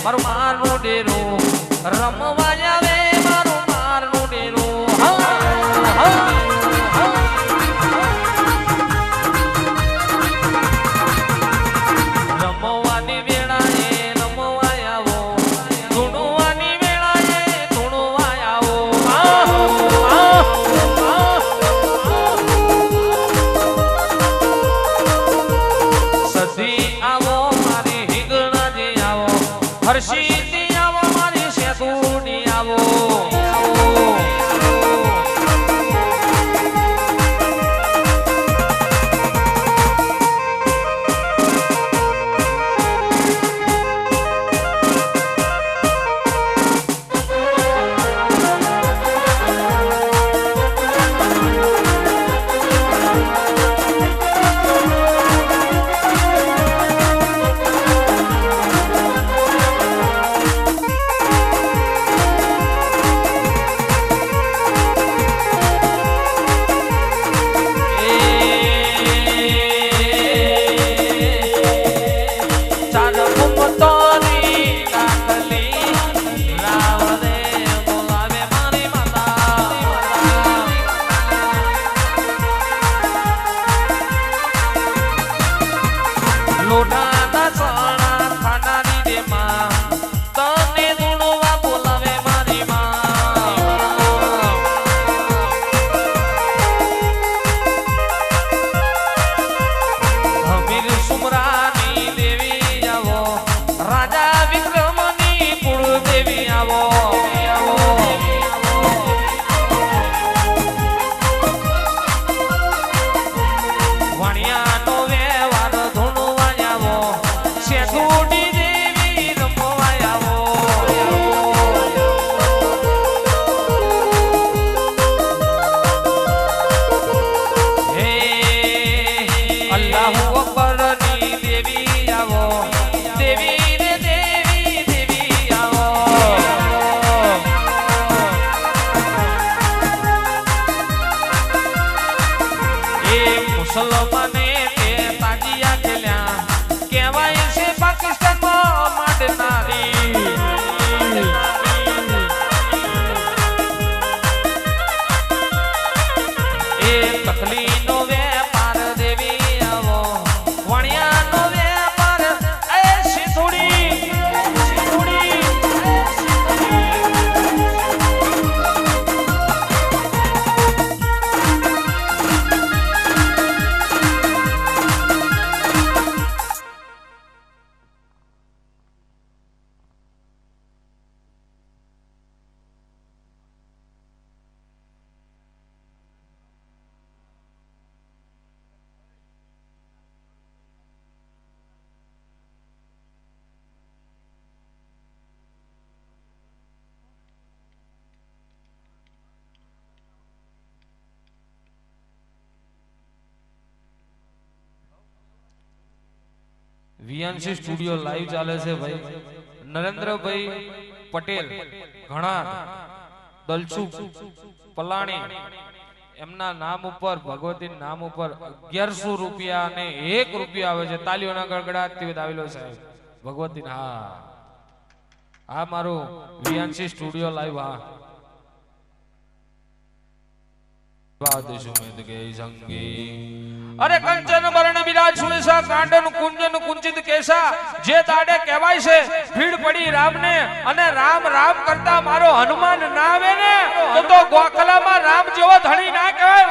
મારું મારનું ડેરું રમવા આવે મારું મારનું ડેરું રમવાની વેળાએ રમવા આવો ધૂણવાની વેળાએ ધૂણવા આવો સદી આવો મારી હિંગણાજી આવો હર્ષિતી આવો મારી શેતુની આવો મુસલમાને તે તાજિયા ખેલ્યા કહેવાય છે પાકિસ્તાનમાં માંડનારી એ તકલીનો વેપાર દેવી આવો વણિયાનો વેપાર એ શીથુડી વીએનસી સ્ટુડિયો લાઈવ ચાલે છે ભાઈ નરેન્દ્રભાઈ પટેલ ઘણા દલસુખ પલાણી એમના નામ ઉપર ભગવતી નામ ઉપર 1100 રૂપિયા અને 1 રૂપિયા આવે છે તાલીઓના ગડગડાટથી આવેલો સાહેબ ભગવતી હા આ મારું વીએનસી સ્ટુડિયો લાઈવ હા અરે કંચન વરણ વિરાજ સુરેશા કાંડન કુંજન કુંજિત કેસા જે દાડે કહેવાય છે ભીડ પડી રામને અને રામ રામ કરતા મારો હનુમાન ના આવે ને તો ગોખલામાં રામ જેવો ધણી ના કહેવાય